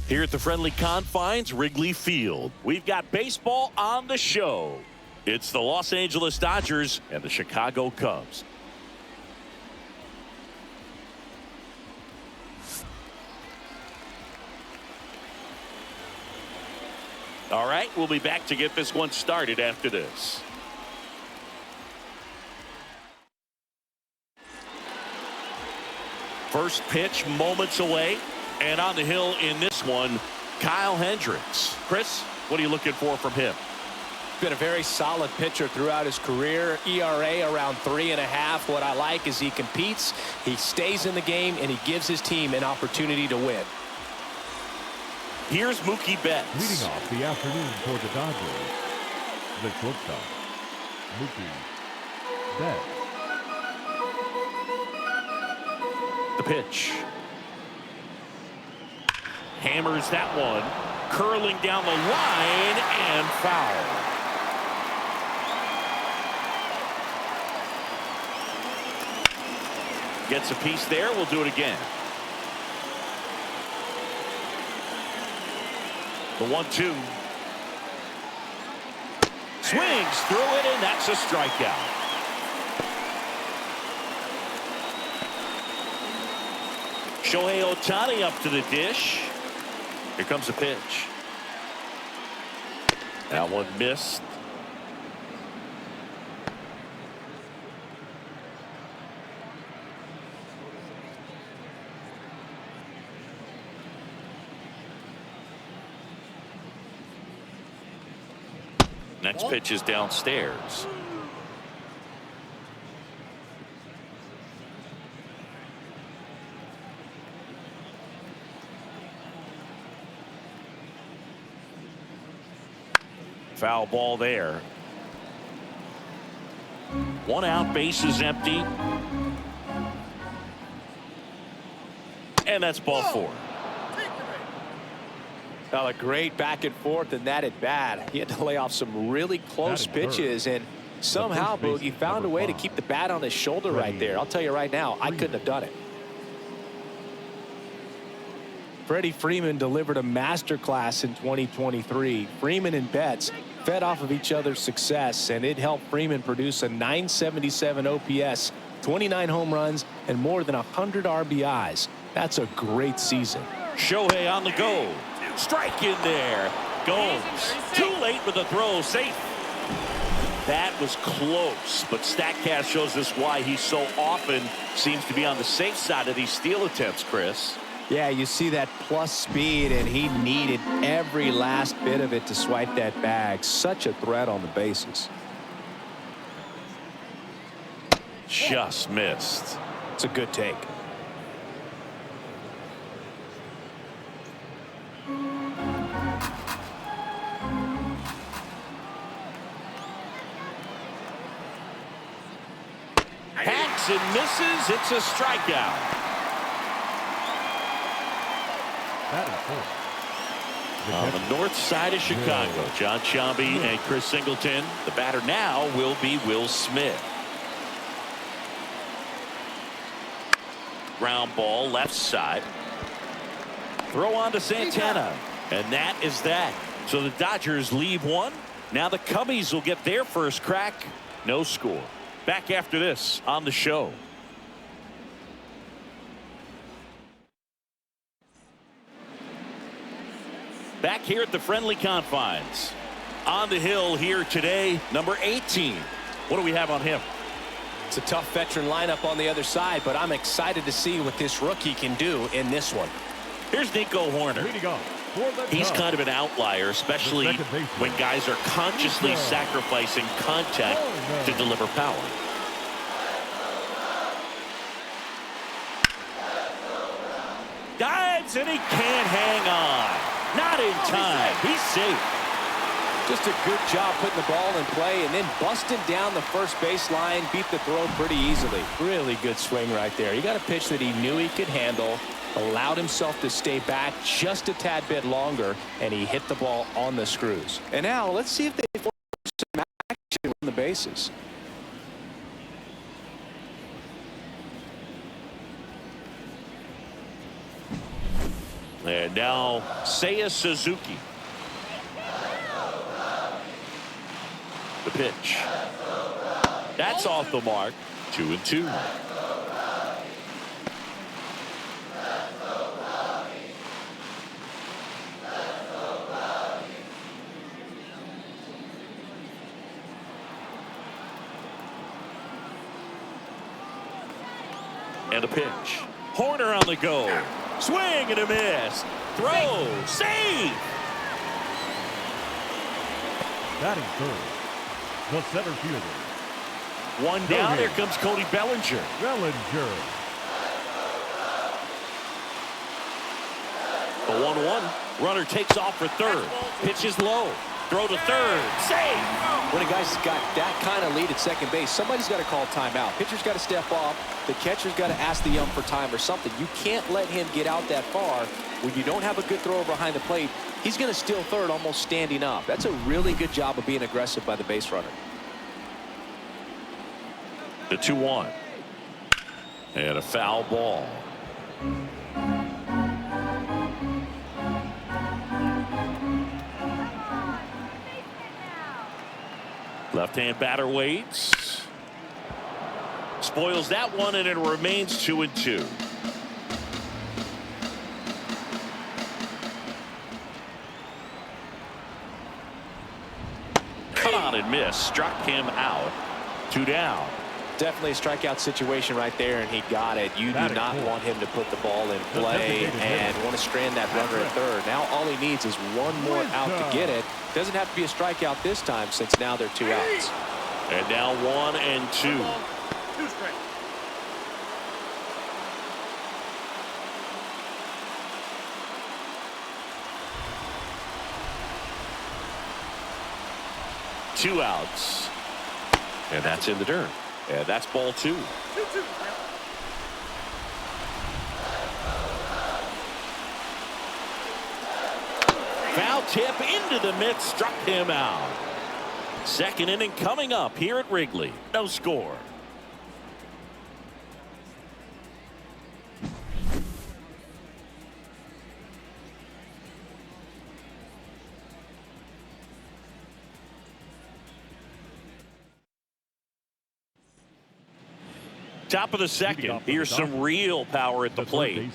Here at the friendly confines, Wrigley Field, we've got baseball on the show. It's the Los Angeles Dodgers and the Chicago Cubs. All right, we'll be back to get this one started after this. First pitch moments away, and on the hill in this one, Kyle Hendricks. Chris, what are you looking for from him? Been a very solid pitcher throughout his career. ERA around 3.5. What I like is he competes, he stays in the game, and he gives his team an opportunity to win. Here's Mookie Betts. Leading off the afternoon for the Dodgers, the shortstop, Mookie Betts. The pitch. Hammers that one. Curling down the line and foul. Gets a piece there. We'll do it again. The 1-2. Swings through it, and that's a strikeout. Shohei Ohtani up to the dish. Here comes the pitch. That one missed. Next pitch is downstairs. Foul ball there. One out, base is empty. And that's ball 4. Well, a great back and forth in that at bat. He had to lay off some really close pitches, and somehow Boogie found a way to keep the bat on his shoulder right there. I'll tell you right now, I couldn't have done it. Freddie Freeman delivered a masterclass in 2023. Freeman and Betts fed off of each other's success, and it helped Freeman produce a .977 OPS, 29 home runs, and more than 100 RBIs. That's a great season. Shohei on the go. Strike in there. Gomes. Too late with the throw. Safe. That was close, but StatCast shows us why he so often seems to be on the safe side of these steal attempts, Chris. Yeah, you see that plus speed, and he needed every last bit of it to swipe that bag. Such a threat on the bases. Just missed. It's a good take. Hacks and misses. It's a strikeout. On the north side of Chicago, John Sciambi and Chris Singleton. The batter now will be Will Smith. Ground ball left side. Throw on to Santana. And that is that. So the Dodgers leave one. Now the Cubbies will get their first crack. No score. Back after this on the show. Back here at the friendly confines. On the hill here today, number 18. What do we have on him? It's a tough veteran lineup on the other side, but I'm excited to see what this rookie can do in this one. Here's Nico Hoerner. He's kind of an outlier, especially when guys are consciously sacrificing contact to deliver power. Dives, and he can't hang on. Not in time. He's safe. Just a good job putting the ball in play and then busting down the first baseline. Beat the throw pretty easily. Really good swing right there. He got a pitch that he knew he could handle, allowed himself to stay back just a tad bit longer, and he hit the ball on the screws. And now let's see if they force some action on the bases. And now Seiya Suzuki. The pitch. That's off the mark. 2-2. And a pitch. Horner on the go. Swing and a miss. Throw. Save. Batting third, the center fielder. One down. Here comes Cody Bellinger. Bellinger. The 1-1. Runner takes off for third. Pitch is low. Throw to third. Save. When a guy's got that kind of lead at second base, somebody's got to call timeout. Pitcher's got to step off. The catcher's got to ask the ump for time or something. You can't let him get out that far. When you don't have a good thrower behind the plate, he's going to steal third almost standing up. That's a really good job of being aggressive by the base runner. The 2-1. And a foul ball. Left-hand batter waits. Spoils that one, and it remains 2-2. Cut on and miss. Struck him out. 2 down. Definitely a strikeout situation right there, and he got it. You do not want him to put the ball in play and want to strand that runner at third. Now all he needs is one more out to get it. Doesn't have to be a strikeout this time, since now they're 2 outs. And now 1-2. Two outs. And that's in the dirt. And that's ball 2. Foul tip into the mitt, struck him out. Second inning coming up here at Wrigley. No score. Top of the second. Here's some real power at the plate.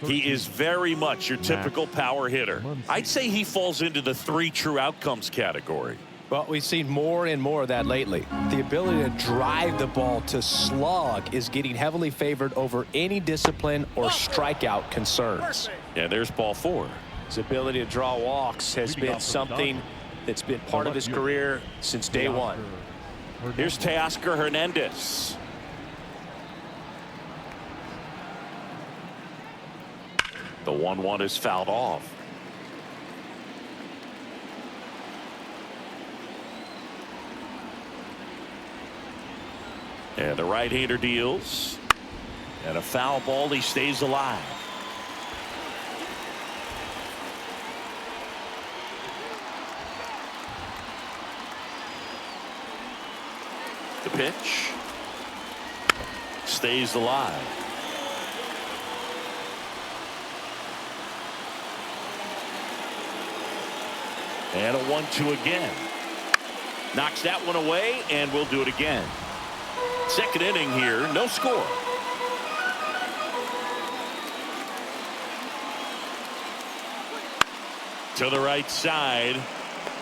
He is very much your typical power hitter. I'd say he falls into the 3 true outcomes category. Well, we've seen more and more of that lately. The ability to drive the ball to slug is getting heavily favored over any discipline or strikeout concerns. And there's ball 4. His ability to draw walks has been something that's been part of his career since day one. Here's Teoscar Hernandez. The 1-1 is fouled off. And the right-hander deals. And a foul ball. He stays alive. The pitch. Stays alive. And a 1-2 again. Knocks that one away, and we'll do it again. Second inning here, no score. To the right side.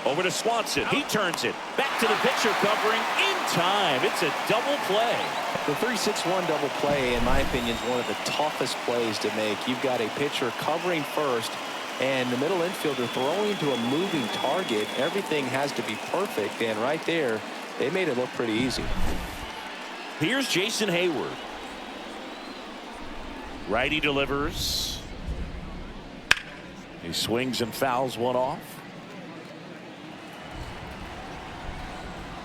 Over to Swanson. He turns it. Back to the pitcher covering in time. It's a double play. The 3-6-1 double play, in my opinion, is one of the toughest plays to make. You've got a pitcher covering first, and the middle infielder throwing to a moving target. Everything has to be perfect, and right there, they made it look pretty easy. Here's Jason Hayward. Righty delivers. He swings and fouls one off.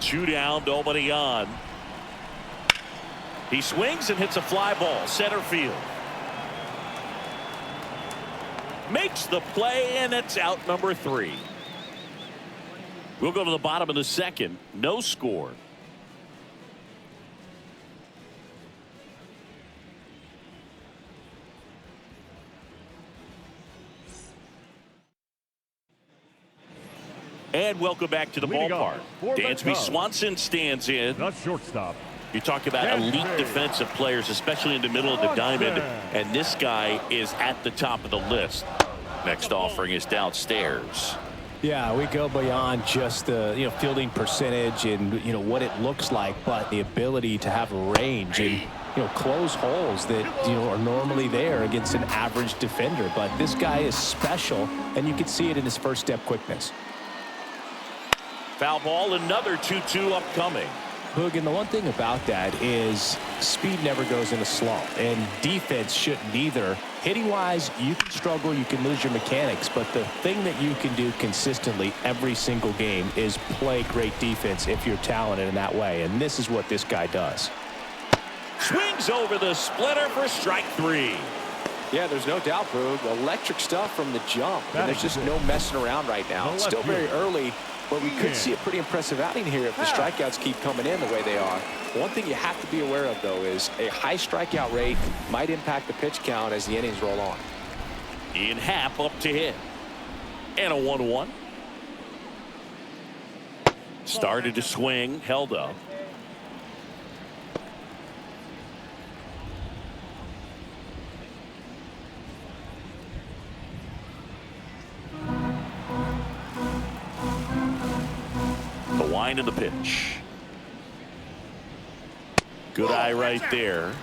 2 down, nobody on. He swings and hits a fly ball, center field. Makes the play, and it's out number 3. We'll go to the bottom of the second. No score. And welcome back to the ballpark. Dansby Swanson stands in. The shortstop. You talk about elite defensive players, especially in the middle of the diamond, and this guy is at the top of the list. Next offering is downstairs. Yeah, we go beyond just the fielding percentage and what it looks like, but the ability to have range and close holes that are normally there against an average defender. But this guy is special, and you can see it in his first step quickness. Foul ball, another 2-2 upcoming. Boog, and the one thing about that is speed never goes in a slump, and defense shouldn't either. Hitting-wise, you can struggle, you can lose your mechanics, but the thing that you can do consistently every single game is play great defense if you're talented in that way, and this is what this guy does. Swings over the splitter for strike 3. Yeah, there's no doubt, Boog. Electric stuff from the jump, and there's just no messing around right now. It's still very early, but we could see a pretty impressive outing here if the strikeouts keep coming in the way they are. One thing you have to be aware of, though, is a high strikeout rate might impact the pitch count as the innings roll on. Ian Happ up to hit. And a 1-1. Started to swing, held up. The wind of the pitch. Good eye right there.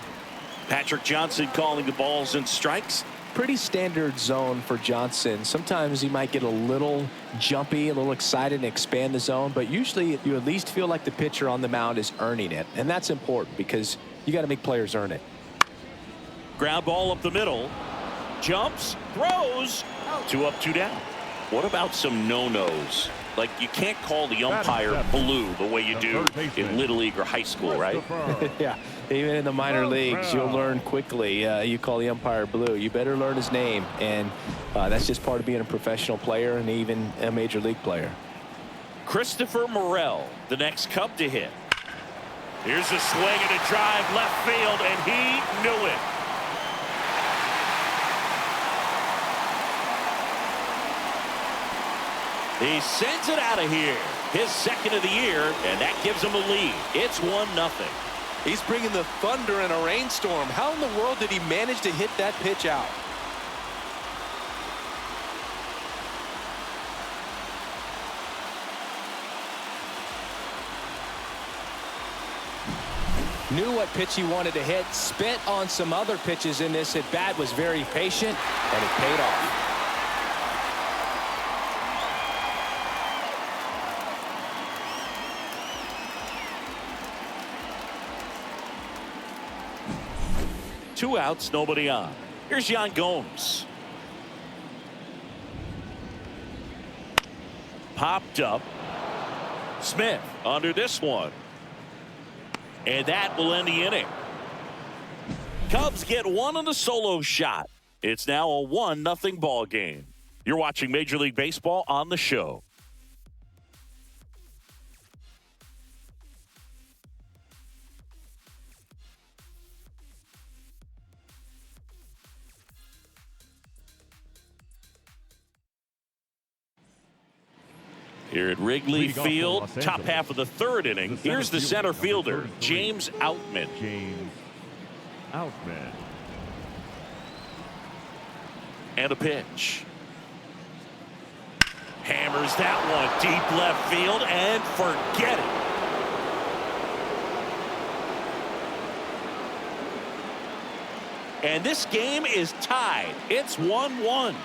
Patrick Johnson calling the balls and strikes. Pretty standard zone for Johnson. Sometimes he might get a little jumpy, a little excited and expand the zone, but usually you at least feel like the pitcher on the mound is earning it, and that's important because you got to make players earn it. Ground ball up the middle. Jumps, throws. 2 up, 2 down. What about some no-nos? Like, you can't call the umpire blue the way you do in Little League or high school, right? Yeah, even in the minor leagues, you'll learn quickly. You call the umpire blue, you better learn his name, and that's just part of being a professional player and even a major league player. Christopher Morel, the next Cub to hit. Here's a swing and a drive left field, and he knew it. He sends it out of here. His second of the year, and that gives him a lead. It's 1-0. He's bringing the thunder in a rainstorm. How in the world did he manage to hit that pitch out? Knew what pitch he wanted to hit, spent on some other pitches in this at bat, was very patient, and it paid off. Two outs, nobody on. Here's Yan Gomes. Popped up. Smith under this one. And that will end the inning. Cubs get one on the solo shot. It's now a 1-0 ball game. You're watching Major League Baseball on the show. Here at Wrigley Field, top half of the third inning. Here's the center fielder, James Outman. James Outman. And a pitch. Hammers that one deep left field and forget it. And this game is tied. It's 1-1.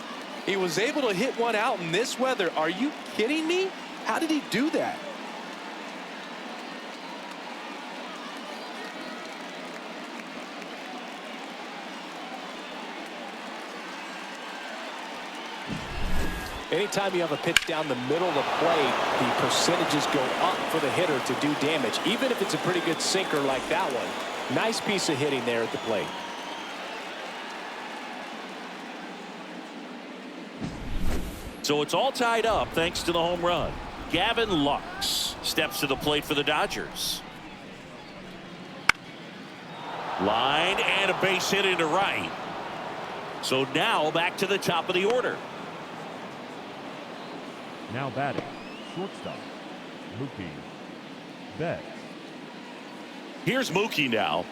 He was able to hit one out in this weather. Are you kidding me? How did he do that? Anytime you have a pitch down the middle of the plate, the percentages go up for the hitter to do damage, even if it's a pretty good sinker like that one. Nice piece of hitting there at the plate. So it's all tied up thanks to the home run. Gavin Lux steps to the plate for the Dodgers. Line and a base hit into right. So now back to the top of the order. Now batting, Shortstop, Mookie Betts. Here's Mookie now.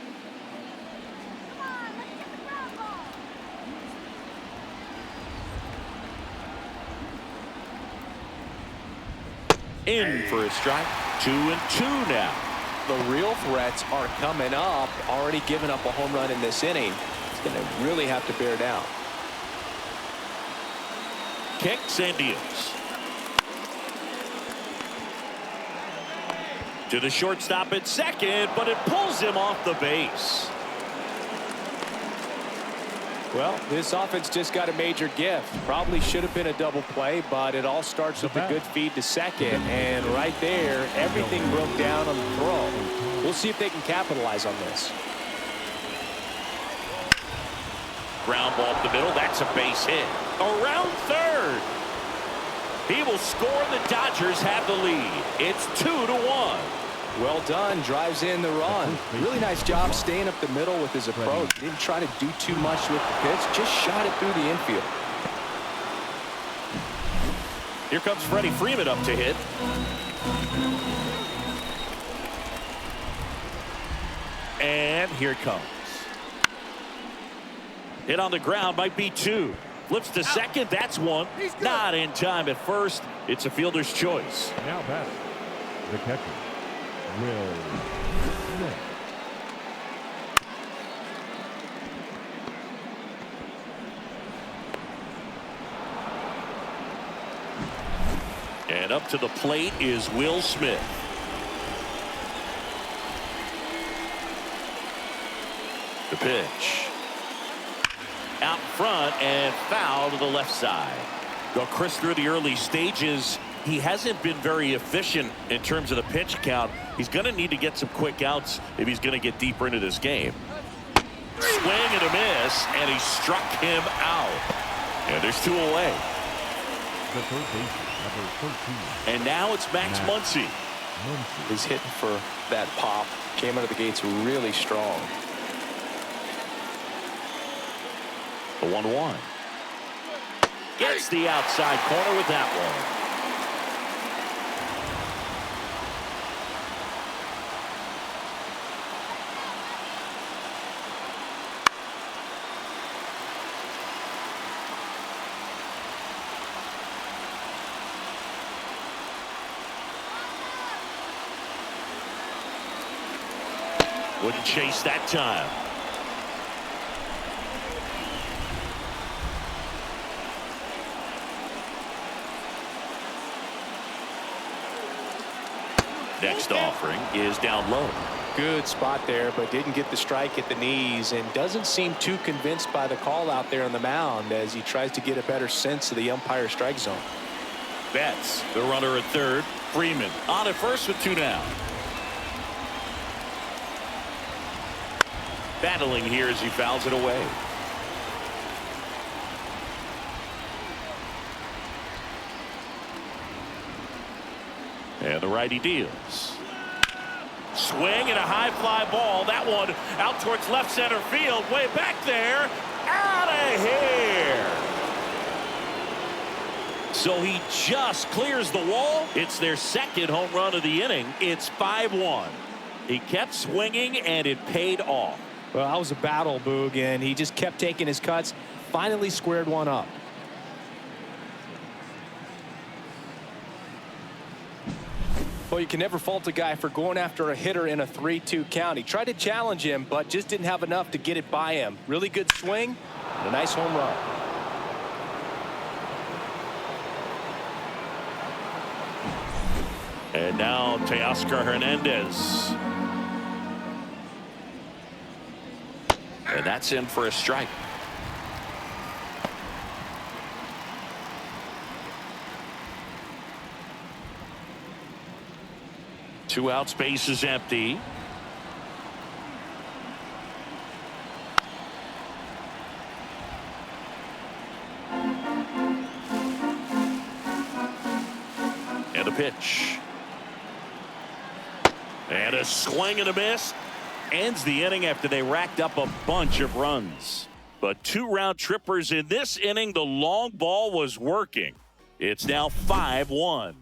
In for a strike. 2-2 now. The real threats are coming up. Already given up a home run in this inning. He's going to really have to bear down. Kicks and deals. To the shortstop at second, but it pulls him off the base. Well, this offense just got a major gift. Probably should have been a double play, but it all starts with a good feed to second. And right there, everything broke down on the throw. We'll see if they can capitalize on this. Ground ball up the middle. That's a base hit. Around third. He will score. The Dodgers have the lead. It's 2-1. Well done. Drives in the run. Really nice job staying up the middle with his approach. Didn't try to do too much with the pitch. Just shot it through the infield. Here comes Freddie Freeman up to hit. And here it comes. Hit on the ground, might be two. Flips to second, that's one. Not in time at first. It's a fielder's choice. Now batting, the catcher, Will Smith. And up to the plate is Will Smith. The pitch. Out front and foul to the left side. Well, Chris, through the early stages, he hasn't been very efficient in terms of the pitch count. He's going to need to get some quick outs if he's going to get deeper into this game. Swing and a miss, and he struck him out. And there's two away. The third baseman, number 13. And now it's Max Muncy. He's hitting for that pop. Came out of the gates really strong. The 1-1. Gets the outside corner with that one. Wouldn't chase that time. Next offering is down low. Good spot there, but didn't get the strike at the knees and doesn't seem too convinced by the call out there on the mound as he tries to get a better sense of the umpire strike zone. Betts, the runner at third. Freeman on at first with two down. Battling here as he fouls it away. And the righty deals. Swing and a high fly ball. That one out towards left center field. Way back there. Out of here. So he just clears the wall. It's their second home run of the inning. It's 5-1. He kept swinging and it paid off. Well, that was a battle, Boog, and he just kept taking his cuts. Finally squared one up. Well, you can never fault a guy for going after a hitter in a 3-2 count. He tried to challenge him, but just didn't have enough to get it by him. Really good swing and a nice home run. And now Teoscar Hernandez. And that's in for a strike. Two outs, base is empty. And a pitch. And a swing and a miss. Ends the inning after they racked up a bunch of runs. But two round trippers in this inning. The long ball was working. It's now 5-1.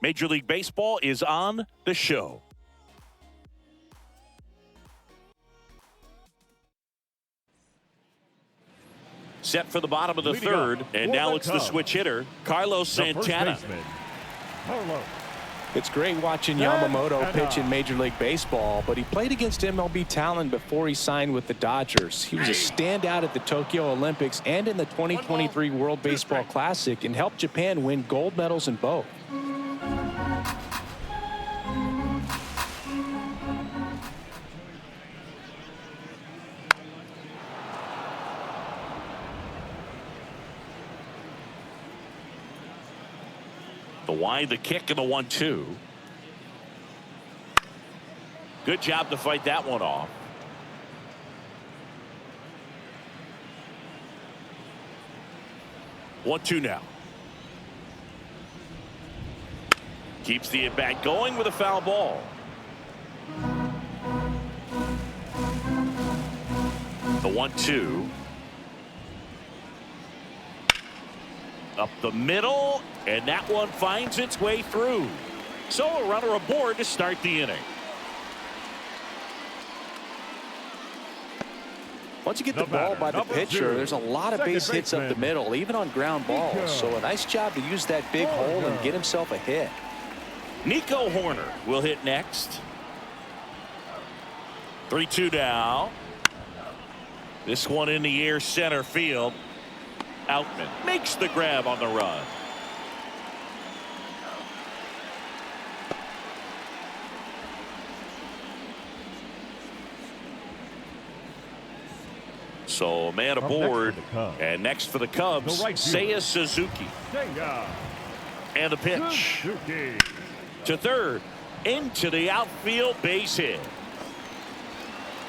Major League Baseball is on the show. Set for the bottom of the third, and now it's the switch hitter, Carlos Santana. It's great watching Yamamoto pitch in Major League Baseball, but he played against MLB talent before he signed with the Dodgers. He was a standout at the Tokyo Olympics and in the 2023 World Baseball Classic and helped Japan win gold medals in both. The wide, the kick, and the 1-2. Good job to fight that one off. One-two now. Keeps the at-bat going with a foul ball. The 1-2. Up the middle, and that one finds its way through. So a runner aboard to start the inning. Once you get the ball by the pitcher, there's a lot of base hits up the middle, even on ground balls. So a nice job to use that big hole and get himself a hit. Nico Horner will hit next. 3-2 now. This one in the air, center field. Outman makes the grab on the run. So man aboard, and next for the Cubs, Seiya Suzuki. And the pitch to third, into the outfield, base hit.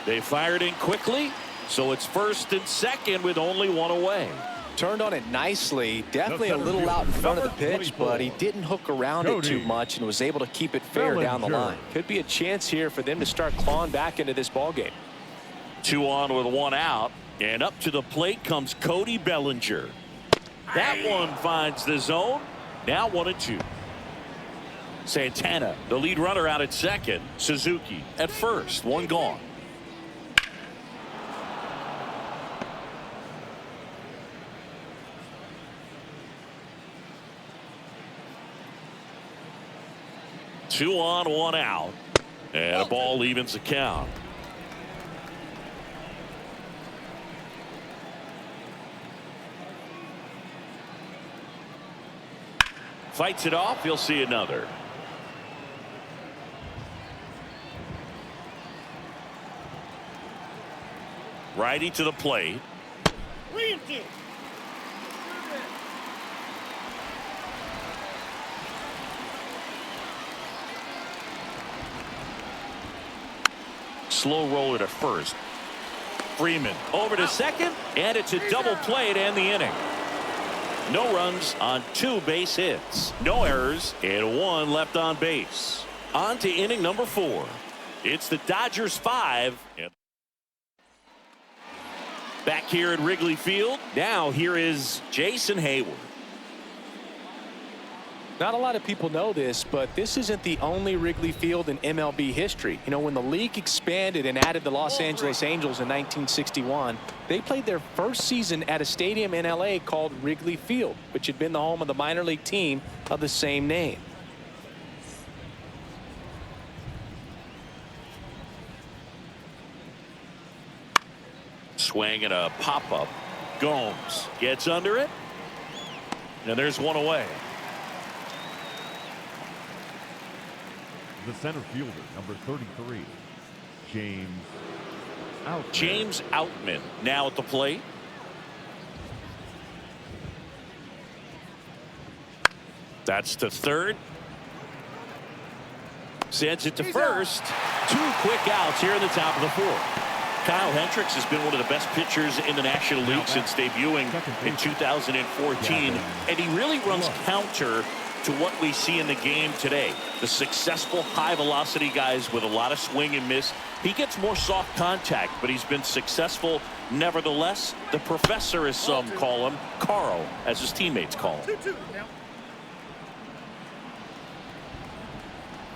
They fired in quickly, so it's first and second with only one away. Turned on it nicely, definitely a little out in front of the pitch, but he didn't hook around it too much and was able to keep it fair down the line. Could be a chance here for them to start clawing back into this ball game. 2 on with 1 out, and up to the plate comes Cody Bellinger. That one finds the zone. Now 1-2. Santana, the lead runner, out at second. Suzuki at first, 1 gone. Two on, 1 out, and a ball evens the count. Fights it off. He'll see another. Righty to the plate. Slow roller to first. Freeman over to second, and it's a double play to end the inning. No runs on 2 base hits, no errors, and 1 left on base. On to inning number 4. It's the Dodgers 5. Back here at Wrigley Field, now here is Jason Hayward. Not a lot of people know this, but this isn't the only Wrigley Field in MLB history. You know, when the league expanded and added the Los Angeles Angels in 1961, they played their first season at a stadium in LA called Wrigley Field, which had been the home of the minor league team of the same name. Swing and a pop-up. Gomes gets under it, and there's 1 away. The center fielder, number 33, James Outman now at the plate. That's to third. Sends it to first. 2 quick outs here in the top of the 4th. Kyle Hendricks has been one of the best pitchers in the National League since debuting in 2014, and he really runs counter to what we see in the game today. The successful high-velocity guys with a lot of swing and miss. He gets more soft contact, but he's been successful nevertheless. The professor, as some call him, Carl, as his teammates call him.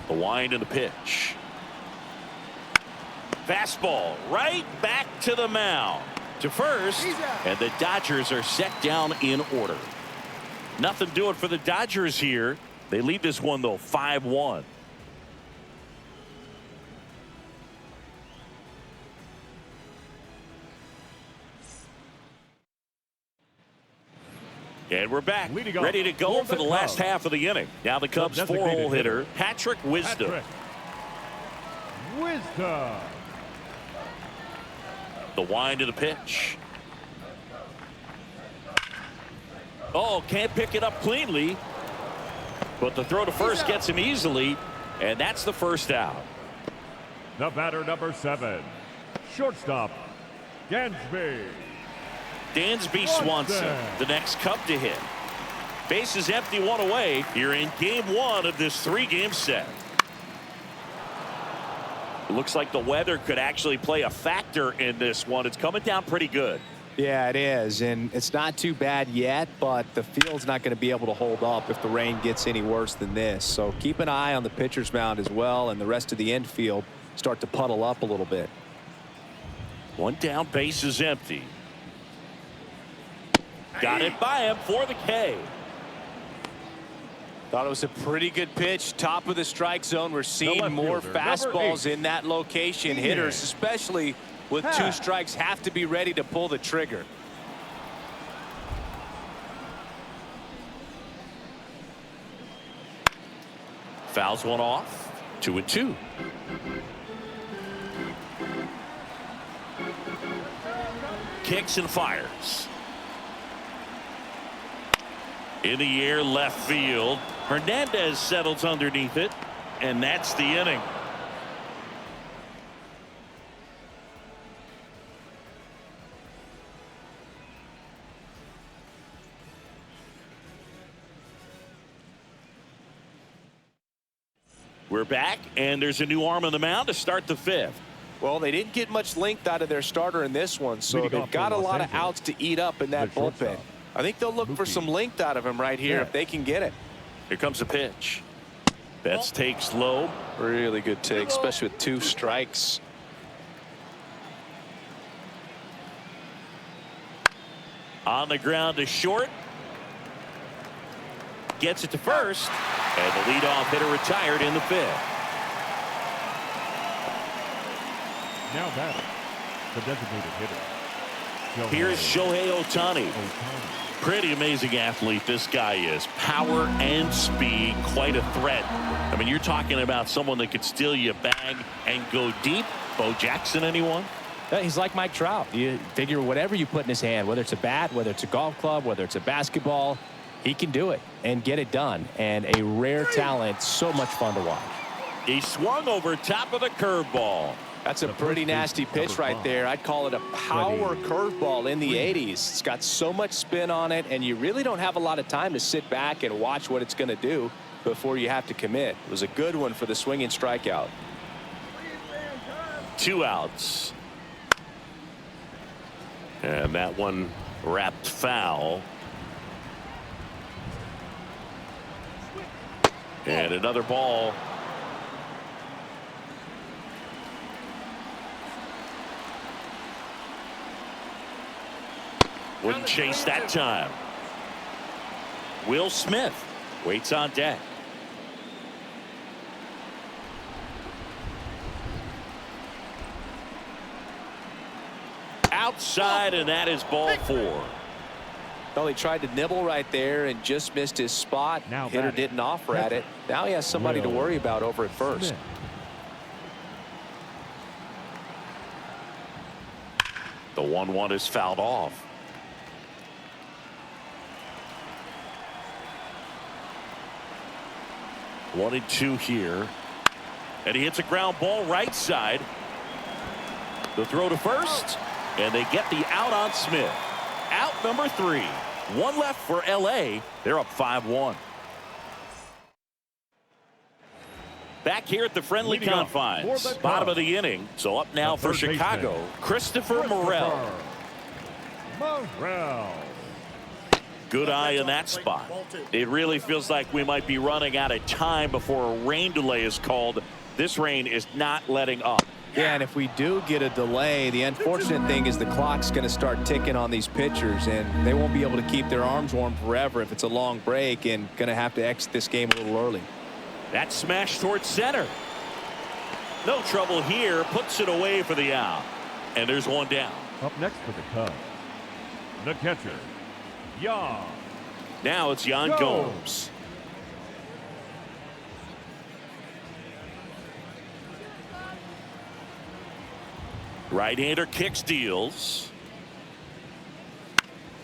The wind and the pitch. Fastball right back to the mound. To first, and the Dodgers are set down in order. Nothing doing for the Dodgers here. They lead this one, though, 5-1. And we're back, ready to go for the last half of the inning. Now the Cubs' four-hole hitter, Patrick Wisdom. The wind of the pitch. Oh, can't pick it up cleanly. But the throw to first gets him easily, and that's the first out. The batter, number 7, shortstop, Dansby. Dansby Swanson, the next Cub to hit. Bases empty, one away here in game 1 of this 3-game set. It looks like the weather could actually play a factor in this one. It's coming down pretty good. Yeah, it is, and it's not too bad yet, but the field's not going to be able to hold up if the rain gets any worse than this. So keep an eye on the pitcher's mound as well, and the rest of the infield start to puddle up a little bit. One down, base is empty. Got it by him for the K. Thought it was a pretty good pitch. Top of the strike zone. We're seeing more fastballs in that location. Hitters, especially with 2 strikes, have to be ready to pull the trigger. Fouls one off. 2-2. Kicks and fires. In the air, left field. Hernandez settles underneath it, and that's the inning. We're back, and there's a new arm on the mound to start the 5th. Well, they didn't get much length out of their starter in this one, so they've got a lot of outs to eat up in that bullpen. I think they'll look for some length out of him right here if they can get it. Here comes a pitch. That's takes low. Really good take, especially with 2 strikes. On the ground to short. Gets it to first. And the leadoff hitter retired in the 5th. Now batting, the designated hitter. Here's Shohei Ohtani. Pretty amazing athlete this guy is. Power and speed, quite a threat. I mean, you're talking about someone that could steal you a bag and go deep. Bo Jackson, anyone? He's like Mike Trout. You figure whatever you put in his hand, whether it's a bat, whether it's a golf club, whether it's a basketball, he can do it and get it done. And a rare talent, so much fun to watch. He swung over top of the curveball. That's a pretty nasty pitch right there. I'd call it a power curveball in the 80s. It's got so much spin on it, and you really don't have a lot of time to sit back and watch what it's going to do before you have to commit. It was a good one for the swinging strikeout. 2 outs. And that one wrapped foul. And another ball. Wouldn't chase that time. Will Smith waits on deck. Outside, and that is ball 4. Well, he tried to nibble right there and just missed his spot. Now hitter didn't offer at it. Now he has somebody to worry about over at first. The 1-1 is fouled off. One and 2 here. And he hits a ground ball right side. The throw to first. And they get the out on Smith. Out number 3. 1 left for LA. They're up 5-1. Back here at the friendly confines. Bottom of the inning. So up now for Chicago, Christopher Morel. Good eye in that spot. It really feels like we might be running out of time before a rain delay is called. This rain is not letting up. Yeah, and if we do get a delay, the unfortunate thing is the clock's going to start ticking on these pitchers, and they won't be able to keep their arms warm forever if it's a long break, and going to have to exit this game a little early. That smash towards center. No trouble here. Puts it away for the out. And there's one down. Up next for the Cubs, the catcher, Yan. Now it's Yan Gomes. Right-hander kicks, deals.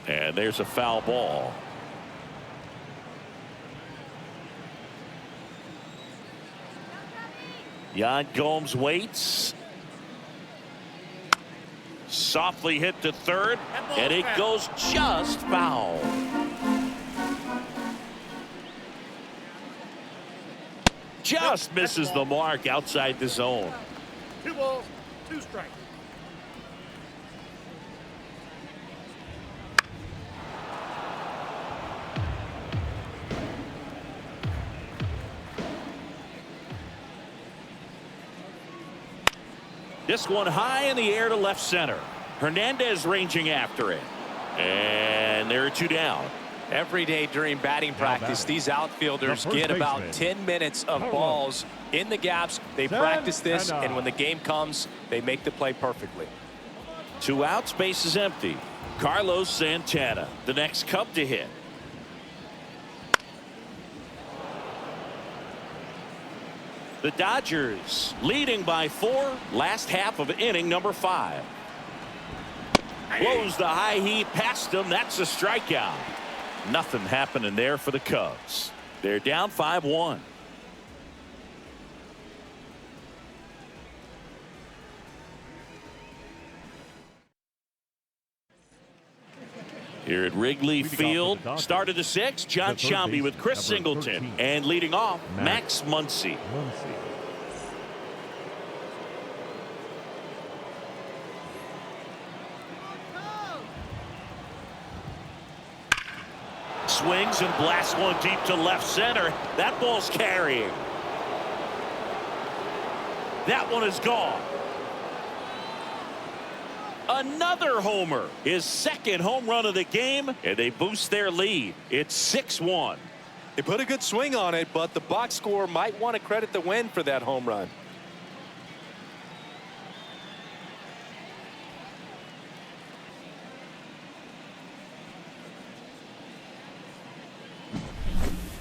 And there's a foul ball. Yan Gomes waits. Softly hit to third, and it goes just foul. Just misses the mark outside the zone. 2 balls, 2 strikes. This one high in the air to left center. Hernandez ranging after it. And there are 2 down. Every day during batting practice, these outfielders get about 10 minutes of balls in the gaps. They practice this, and when the game comes, they make the play perfectly. 2 outs, base is empty. Carlos Santana, the next Cub to hit. The Dodgers leading by 4, last half of inning number 5. Blows the high heat past him. That's a strikeout. Nothing happening there for the Cubs. They're down 5-1. Here at Wrigley Field, start of the 6th, John Sciambi with Chris Singleton, and leading off, Max Muncy. Swings and blasts one deep to left center. That ball's carrying. That one is gone. Another homer, his 2nd home run of the game, and they boost their lead. It's 6-1. They put a good swing on it, but the box score might want to credit the win for that home run.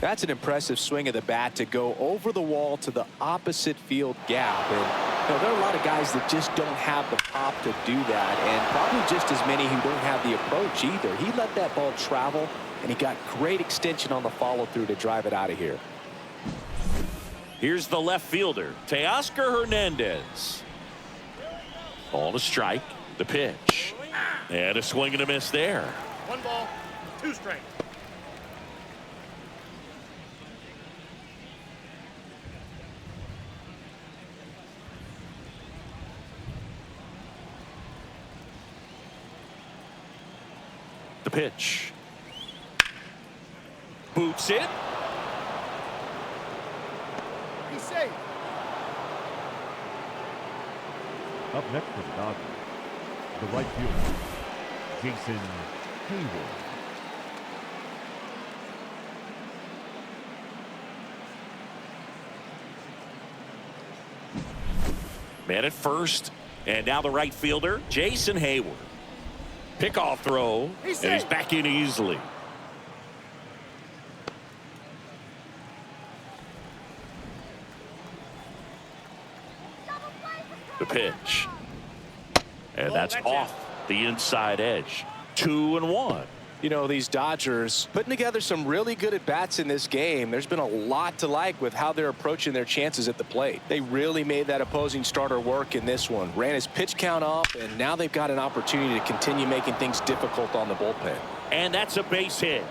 That's an impressive swing of the bat to go over the wall to the opposite field gap. And there are a lot of guys that just don't have the pop to do that, and probably just as many who don't have the approach either. He let that ball travel, and he got great extension on the follow-through to drive it out of here. Here's the left fielder, Teoscar Hernandez. Ball to strike, the pitch. And a swing and a miss there. 1 ball, 2 strikes. The pitch. Boots it. He's safe. Up next for the Dodgers, the right fielder, Jason Hayward. Man at first, and now the right fielder, Jason Hayward. Pickoff throw, and he's back in easily. The pitch. And that's off the inside edge. 2-1. You know, these Dodgers putting together some really good at-bats in this game. There's been a lot to like with how they're approaching their chances at the plate. They really made that opposing starter work in this one. Ran his pitch count up, and now they've got an opportunity to continue making things difficult on the bullpen. And that's a base hit.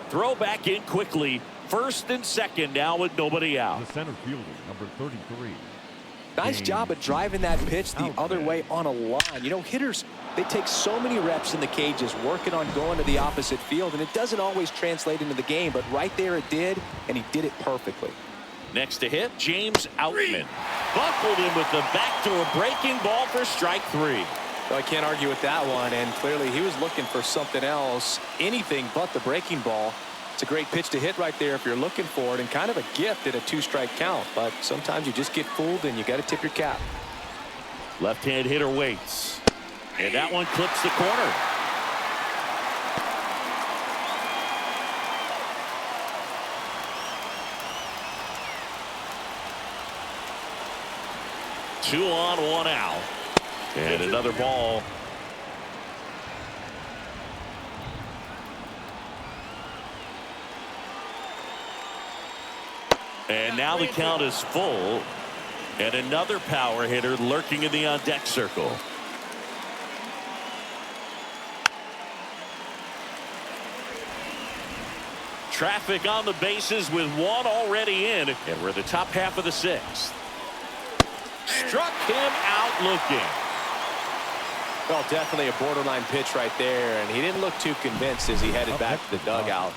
Throw back in quickly. 1st and 2nd now with nobody out. The center fielder, number 33. Nice job of driving that pitch the other way on a line. You know, hitters they take so many reps in the cages working on going to the opposite field, and it doesn't always translate into the game, but right there it did, and he did it perfectly. Next to hit, James Outman. Buckled him with the backdoor breaking ball for strike 3. Well, I can't argue with that one, and clearly he was looking for something else, anything but the breaking ball. It's a great pitch to hit right there if you're looking for it, and kind of a gift at a 2-strike count, but sometimes you just get fooled and you got to tip your cap. Left-hand hitter waits, and that one clips the corner. Two on, one out. And another ball. And now the count is full. And another power hitter lurking in the on-deck circle. Traffic on the bases with one already in. And we're at the top half of the 6th. Struck him out looking. Well, definitely a borderline pitch right there, and he didn't look too convinced as he headed back to the dugout.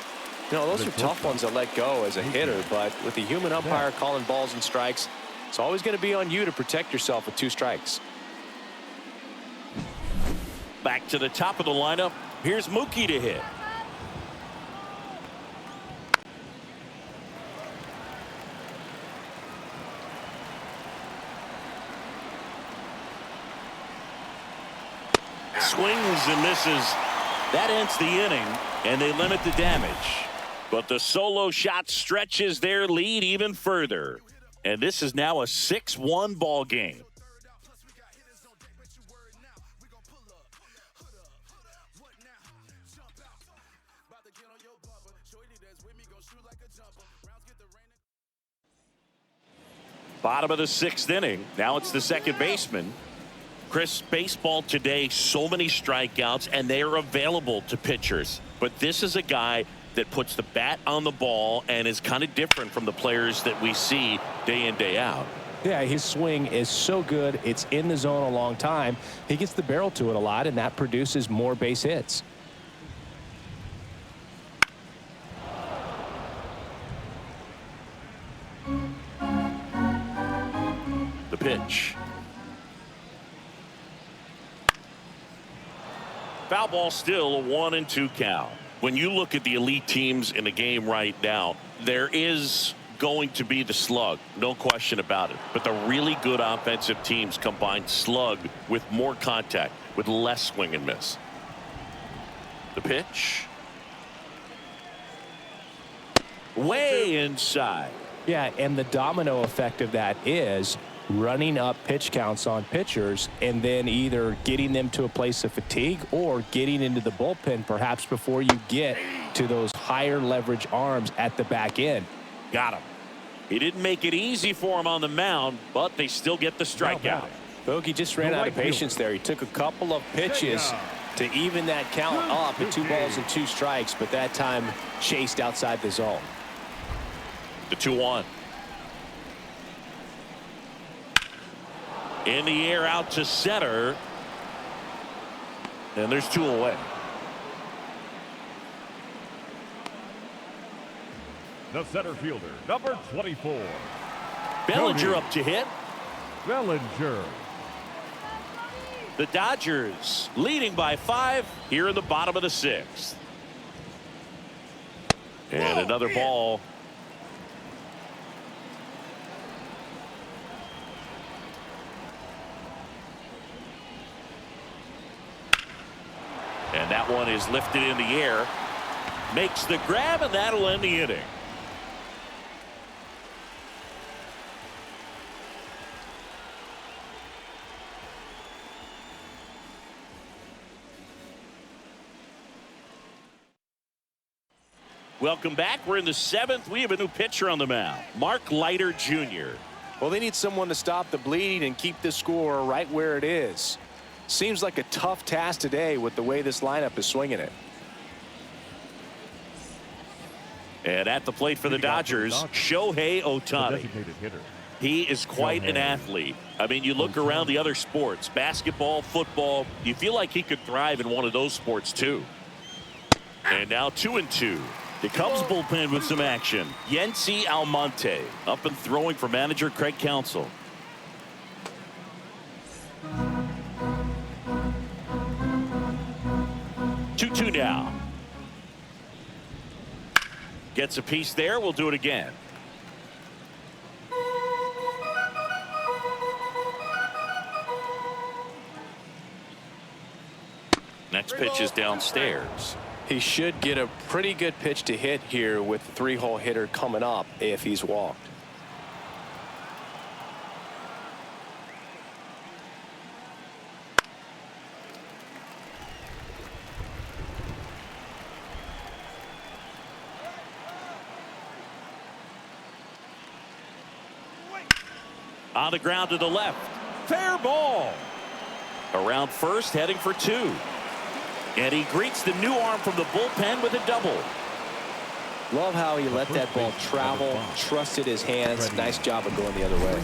You know, those are tough ones to let go as a hitter, but with the human umpire calling balls and strikes, it's always going to be on you to protect yourself with 2 strikes. Back to the top of the lineup. Here's Mookie to hit. Swings and misses. That ends the inning, and they limit the damage. But the solo shot stretches their lead even further. And this is now a 6-1 ball game. Bottom of the 6th inning. Now it's the second baseman. Chris, baseball today, so many strikeouts, and they are available to pitchers. But this is a guy that puts the bat on the ball and is kind of different from the players that we see day in, day out. Yeah, his swing is so good. It's in the zone a long time. He gets the barrel to it a lot, and that produces more base hits. The pitch. Foul ball, still a 1-2 count. When you look at the elite teams in the game right now, there is going to be the slug, no question about it. But the really good offensive teams combine slug with more contact, with less swing and miss. The pitch. Way inside. Yeah, and the domino effect of that is running up pitch counts on pitchers and then either getting them to a place of fatigue or getting into the bullpen perhaps before you get to those higher leverage arms at the back end. Got him. He didn't make it easy for him on the mound, but they still get the strikeout. Bogey just ran out of patience there. He took a couple of pitches to even that count up at 2 balls and 2 strikes, but that time chased outside the zone. The 2-1. In the air out to center. And there's 2 away. The center fielder, number 24. Bellinger up to hit. Bellinger. The Dodgers leading by 5 here in the bottom of the 6th. And another ball. And that one is lifted in the air. Makes the grab, and that'll end the inning. Welcome back. We're in the 7th. We have a new pitcher on the mound, Mark Leiter Jr. Well, they need someone to stop the bleeding and keep the score right where it is. Seems like a tough task today with the way this lineup is swinging it. And at the plate for the Dodgers, Shohei Ohtani. He is quite an athlete. I mean, you look around the other sports, basketball, football, you feel like he could thrive in one of those sports too. And now 2-2. The Cubs bullpen with some action. Yency Almonte up and throwing for manager Craig Counsell. 2-2 now. Gets a piece there. We'll do it again. Next pitch is downstairs. He should get a pretty good pitch to hit here with the three-hole hitter coming up if he's walked. On the ground to the left. Fair ball. Around first, heading for 2. And he greets the new arm from the bullpen with a double. Love how he let that ball travel, trusted his hands. Nice job of going the other way.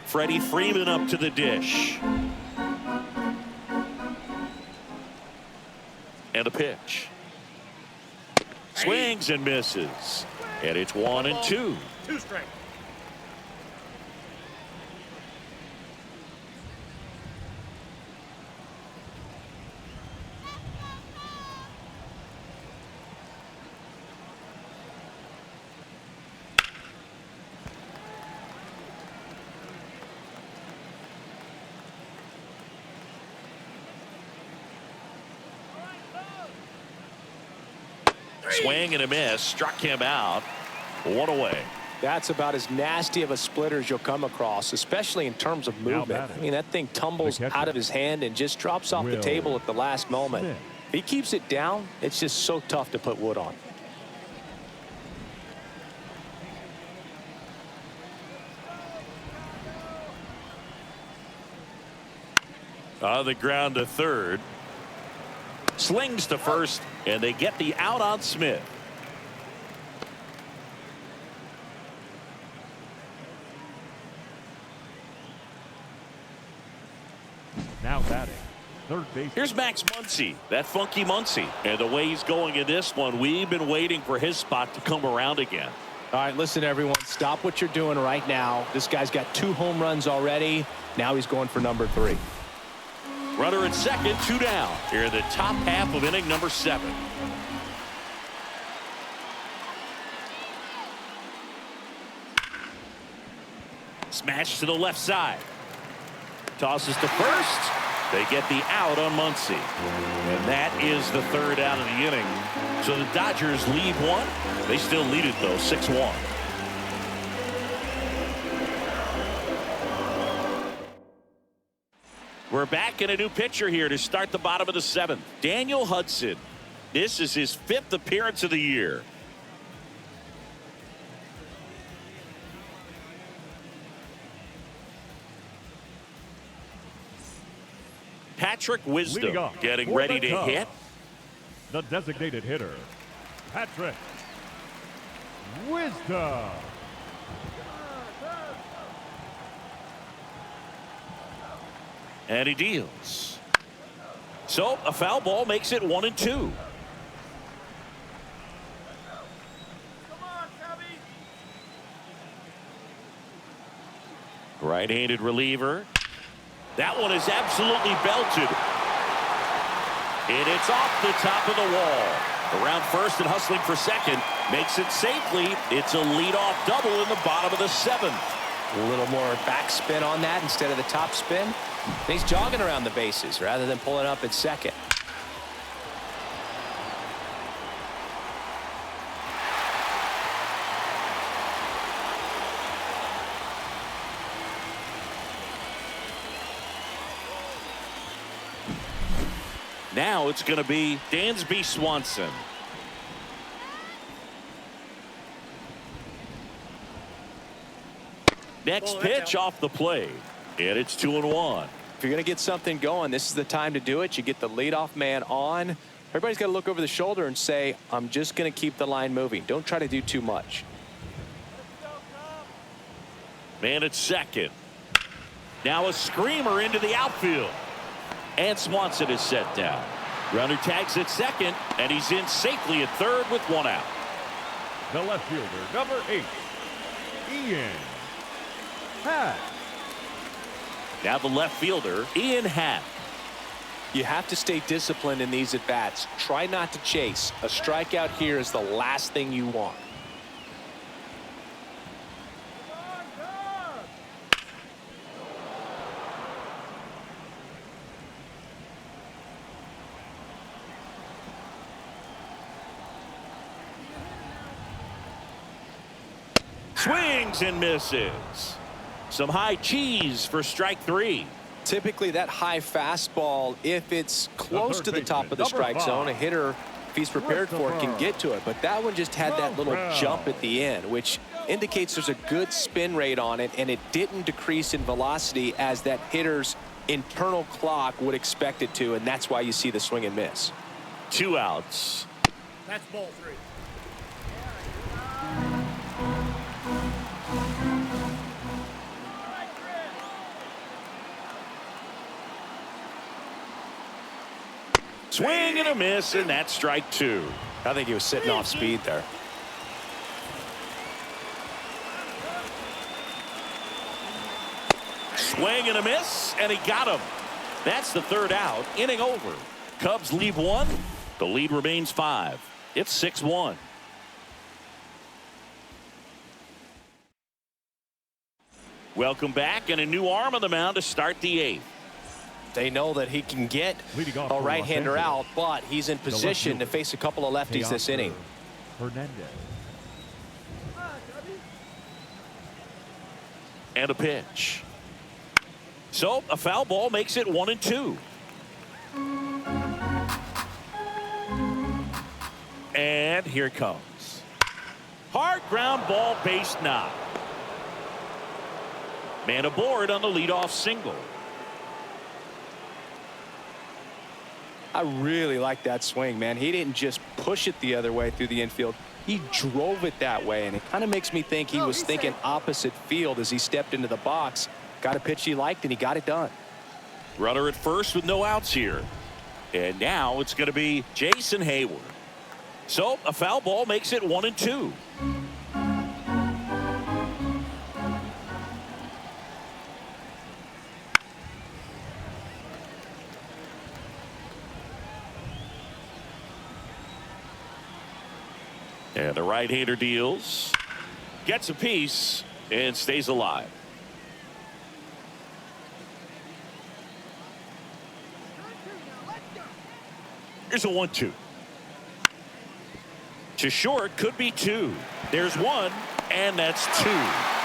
Freddie Freeman up to the dish. And a pitch. Swings and misses. And it's 1-2. 2 straight. Swing and a miss. Struck him out. 1 away. That's about as nasty of a splitter as you'll come across, especially in terms of movement. I mean, that thing tumbles out of his hand and just drops off the table at the last moment. If he keeps it down, it's just so tough to put wood on. On the ground to third. Slings to first, and they get the out on Smith. Now batting, third base. Here's Max Muncy, that funky Muncy. And the way he's going in this one, we've been waiting for his spot to come around again. All right, listen, everyone, stop what you're doing right now. This guy's got 2 home runs already. Now he's going for number 3. Runner at second, 2 down. Here in the top half of inning number 7. Smash to the left side. Tosses to first. They get the out on Muncy. And that is the 3rd out of the inning. So the Dodgers lead 1. They still lead it, though, 6-1. We're back in a new pitcher here to start the bottom of the 7th. Daniel Hudson. This is his 5th appearance of the year. Patrick Wisdom getting ready to hit. The designated hitter, Patrick Wisdom. And he deals. So a foul ball makes it 1-2. Right-handed reliever. That one is absolutely belted. And it's off the top of the wall. Around first and hustling for second. Makes it safely. It's a leadoff double in the bottom of the 7th. A little more backspin on that instead of the top spin. He's jogging around the bases rather than pulling up at second. Now it's going to be Dansby Swanson. Next pitch off the plate, and it's 2-1. If you're going to get something going, this is the time to do it. You get the leadoff man on. Everybody's got to look over the shoulder and say, I'm just going to keep the line moving. Don't try to do too much. Man at second. Now a screamer into the outfield. And Swanson is set down. Runner tags at second, and he's in safely at third with one out. The left fielder, number 8, Ian Happ. Now the left fielder, Ian Happ. You have to stay disciplined in these at-bats. Try not to chase. A strikeout here is the last thing you want. Swings and misses. Some high cheese for strike 3. Typically that high fastball, if it's close to the top of the strike zone, a hitter, if he's prepared for it, can get to it. But that one just had that little jump at the end, which indicates there's a good spin rate on it, and it didn't decrease in velocity as that hitter's internal clock would expect it to, and that's why you see the swing and miss. 2 outs. That's ball 3. Swing and a miss, and that's strike 2. I think he was sitting off speed there. Swing and a miss, and he got him. That's the 3rd out. Inning over. Cubs leave 1. The lead remains 5. It's 6-1. Welcome back, and a new arm on the mound to start the 8th. They know that he can get a right-hander out, but he's in position to face a couple of lefties this inning. Hernandez. And a pitch. So a foul ball makes it 1-2. And here it comes. Hard ground ball, base knock. Man aboard on the leadoff single. I really like that swing, man. He didn't just push it the other way through the infield. He drove it that way, and it kind of makes me think he was thinking opposite field as he stepped into the box. Got a pitch he liked, and he got it done. Runner at first with no outs here. And now it's going to be Jason Hayward. So a foul ball makes it 1-2. And the right-hander deals, gets a piece, and stays alive. Here's a 1-2. To short, could be 2. There's 1, and that's 2.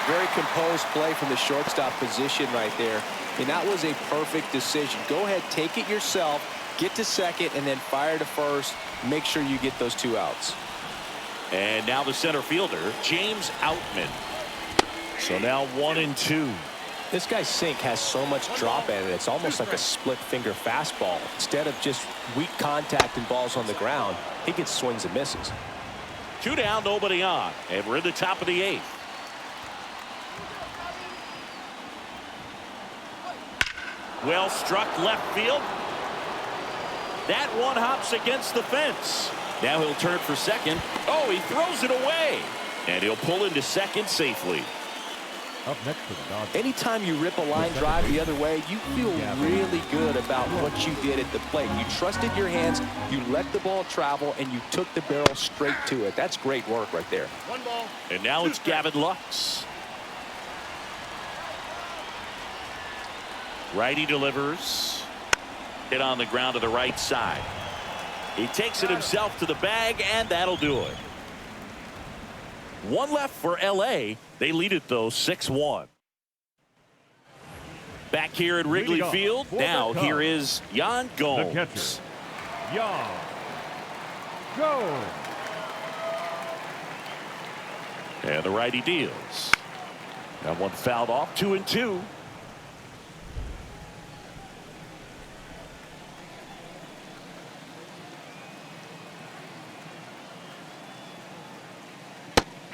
Very composed play from the shortstop position right there. And that was a perfect decision. Go ahead, take it yourself, get to second, and then fire to first. Make sure you get those 2 outs. And now the center fielder, James Outman. So now 1-2. This guy's sink has so much drop in it. It's almost like a split finger fastball. Instead of just weak contact and balls on the ground, he gets swings and misses. 2 down, nobody on. And we're in the top of the 8th. Well struck left field. That one hops against the fence. Now he'll turn for second. Oh, he throws it away. And he'll pull into second safely. Up next for the Dodgers. Anytime you rip a line drive the other way, you feel really good about what you did at the plate. You trusted your hands, you let the ball travel, and you took the barrel straight to it. That's great work right there. 1 ball. And now it's Gavin Lux. Righty delivers. Hit on the ground to the right side. He takes it himself to the bag, and that'll do it. 1 left for L.A. They lead it, though, 6-1. Back here at Wrigley Field, now here is Yan Gomes. The catcher, Yan Gomes. And the righty deals. That one fouled off. 2-2.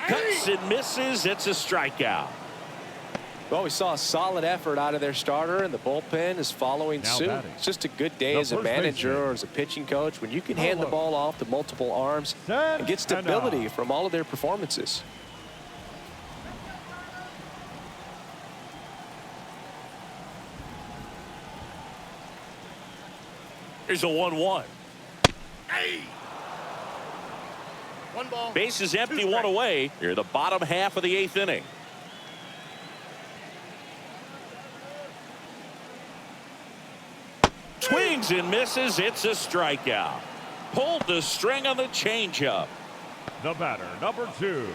Cuts and misses. It's a strikeout. Well, we saw a solid effort out of their starter, and the bullpen is following suit. It's just a good day as a manager or as a pitching coach when you can hand the ball off to multiple arms and get stability from all of their performances. Here's a 1-1. Hey! One ball. Base is empty, one away. Here, the bottom half of the 8th inning. Swings and misses. It's a strikeout. Pulled the string on the changeup. The batter, number 2.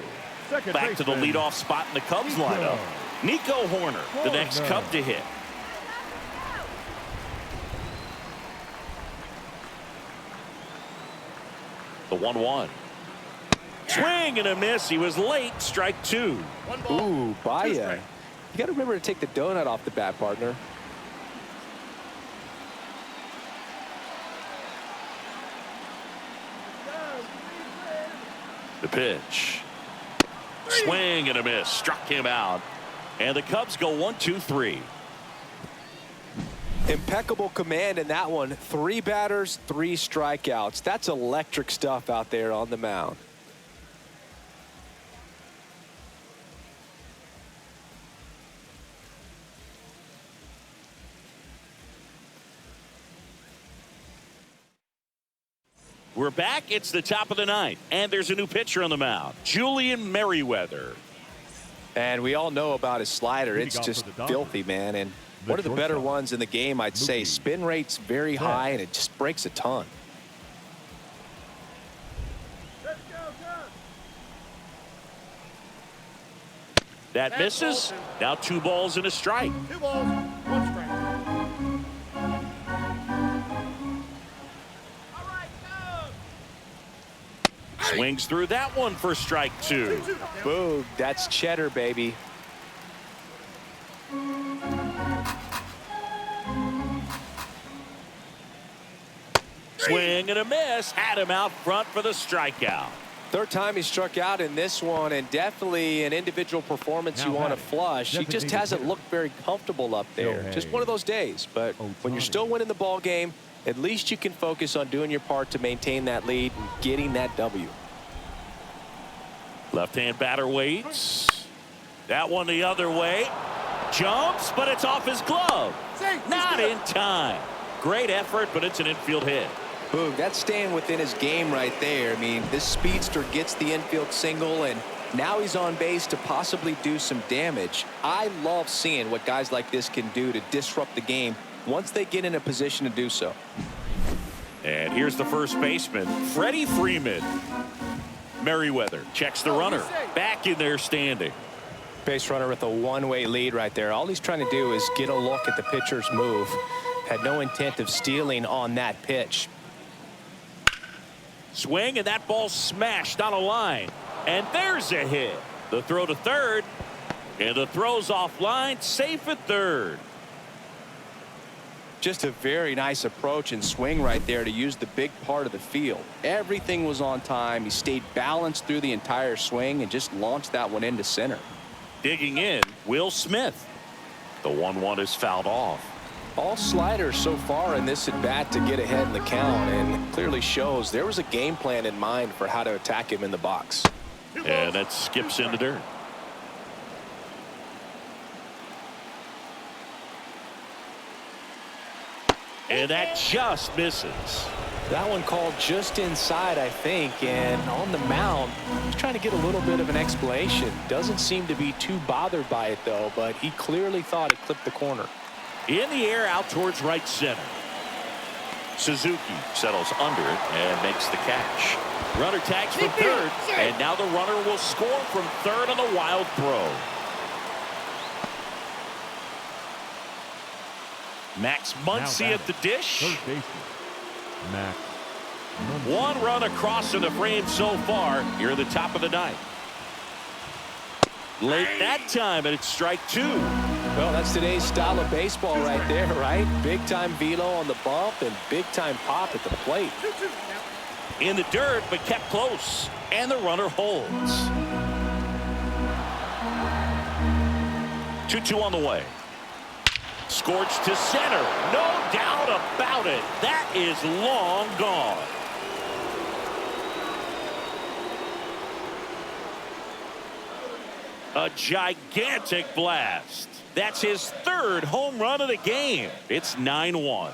Second Back to the baseman, leadoff spot in the Cubs lineup. Nico Horner, the next Cub to hit. The 1-1. Swing and a miss. He was late. Strike 2. One ball. Ooh, Baya. You got to remember to take the donut off the bat, partner. The pitch. Swing and a miss. Struck him out. And the Cubs go 1-2-3. Impeccable command in that one. 3 batters, 3 strikeouts. That's electric stuff out there on the mound. We're back. It's the top of the 9th, and there's a new pitcher on the mound, Julian Merriweather. And we all know about his slider. It's just filthy, man. And one of the better ones in the game, I'd say. Spin rate's very high, and it just breaks a ton. That misses. Now 2 balls and a strike. 2 balls, 1 strike. Swings through that one for strike 2. Boom. That's cheddar, baby. Swing and a miss. Had him out front for the strikeout. 3rd time he struck out in this one, and definitely an individual performance you want to flush. He just hasn't looked very comfortable up there. Just one of those days. But when you're still winning the ball game, at least you can focus on doing your part to maintain that lead and getting that W. Left-hand batter waits. That one the other way. Jumps, but it's off his glove. Not in time. Great effort, but it's an infield hit. Boom, that's staying within his game right there. I mean, this speedster gets the infield single, and now he's on base to possibly do some damage. I love seeing what guys like this can do to disrupt the game once they get in a position to do so. And here's the first baseman, Freddie Freeman. Merriweather checks the runner. Back in there standing. Base runner with a one-way lead right there. All he's trying to do is get a look at the pitcher's move. Had no intent of stealing on that pitch. Swing, and that ball smashed on a line. And there's a hit. The throw to third. And the throw's offline. Safe at third. Just a very nice approach and swing right there to use the big part of the field. Everything was on time. He stayed balanced through the entire swing and just launched that one into center. Digging in, Will Smith. The 1-1 is fouled off. All sliders so far in this at bat to get ahead in the count, and clearly shows there was a game plan in mind for how to attack him in the box. And that skips into dirt. And that just misses. That one called just inside, I think, and on the mound, he's trying to get a little bit of an explanation. Doesn't seem to be too bothered by it, though, but he clearly thought it clipped the corner. In the air out towards right center. Suzuki settles under it and makes the catch. Runner tags from third, and now the runner will score from third on the wild throw. Max Muncy at the dish. Third baseman, Max Muncy. One run across in the frame so far. Here at the top of the 9th. Late that time, and it's strike 2. Well, that's today's style of baseball right there, right? Big-time velo on the bump and big-time pop at the plate. In the dirt, but kept close, and the runner holds. 2-2 on the way. Scorched to center. No doubt about it. That is long gone. A gigantic blast. That's his third home run of the game. It's 9-1.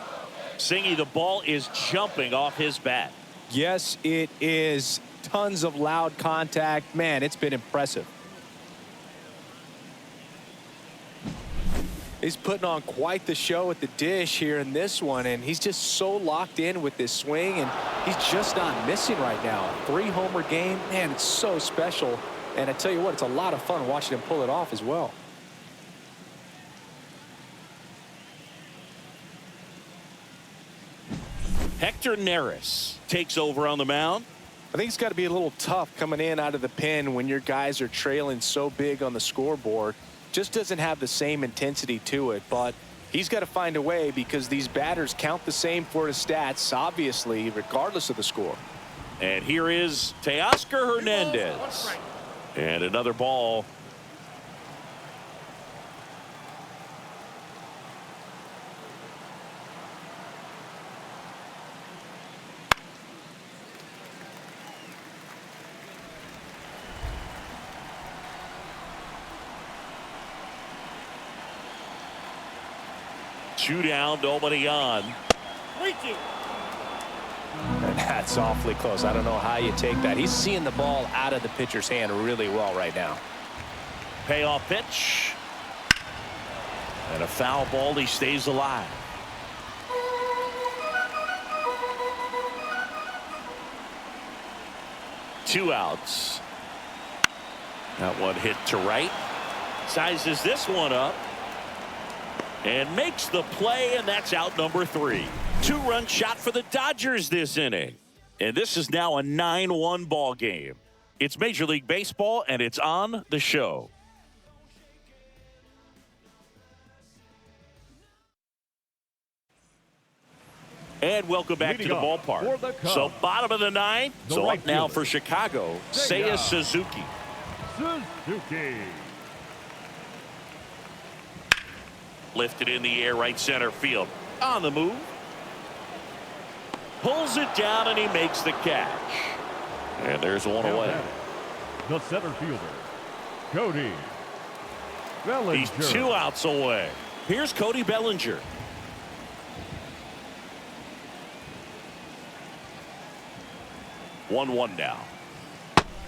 Singy, the ball is jumping off his bat. Yes, it is. Tons of loud contact. Man, it's been impressive. He's putting on quite the show at the dish here in this one, and he's just so locked in with this swing, and he's just not missing right now. 3-homer game, man, it's so special. And I tell you what, it's a lot of fun watching him pull it off as well. Hector Neris takes over on the mound. I think it's got to be a little tough coming in out of the pen when your guys are trailing so big on the scoreboard. Just doesn't have the same intensity to it, but he's got to find a way because these batters count the same for his stats, obviously, regardless of the score. And here is Teoscar Hernandez. And another ball. Two down, nobody on. That's awfully close. I don't know how you take that. He's seeing the ball out of the pitcher's hand really well right now. Payoff pitch. And a foul ball. He stays alive. Two outs. That one hit to right. Sizes this one up. And makes the play, and that's out number 3. 2-run shot for the Dodgers this inning. And this is now a 9-1 ball game. It's Major League Baseball, and it's on the show. And welcome back to the ballpark. So bottom of the 9th. So up now for Chicago, Seiya Suzuki. Lifted in the air, right center field. On the move. Pulls it down, and he makes the catch. And there's one away. The center fielder, Cody Bellinger. He's 2 outs away. Here's Cody Bellinger. One now.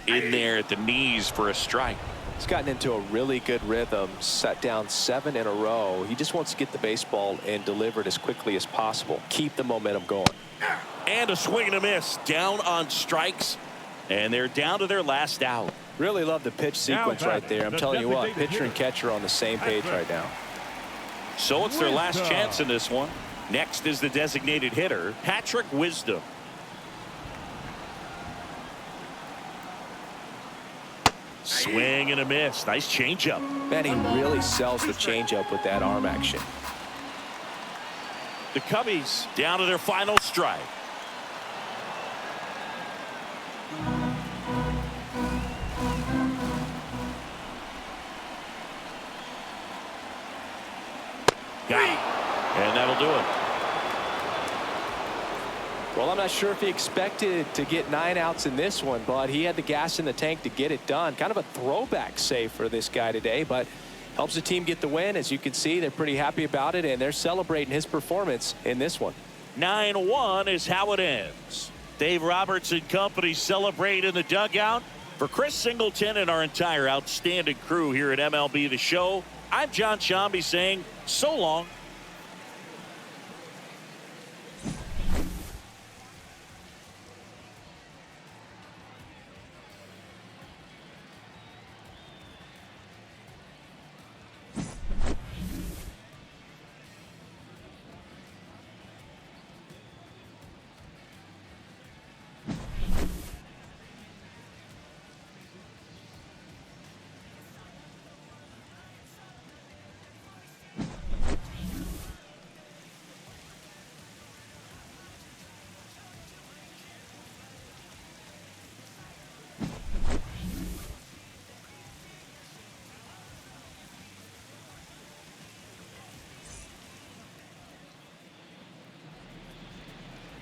In there at the knees for a strike. He's gotten into a really good rhythm, set down 7 in a row. He just wants to get the baseball and deliver it as quickly as possible. Keep the momentum going. And a swing and a miss. Down on strikes. And they're down to their last out. Really love the pitch sequence right there. I'm telling you what, pitcher and catcher on the same page right now. So it's their last chance in this one. Next is the designated hitter, Patrick Wisdom. Swing and a miss. Nice changeup. Man, he really sells the changeup with that arm action. The Cubbies down to their final strike. Got it. And that'll do it. Well, I'm not sure if he expected to get 9 outs in this one, but he had the gas in the tank to get it done. Kind of a throwback save for this guy today, but helps the team get the win. As you can see, they're pretty happy about it, and they're celebrating his performance in this one. 9-1 is how it ends. Dave Roberts and company celebrate in the dugout. For Chris Singleton and our entire outstanding crew here at MLB The Show, I'm John Shambi saying so long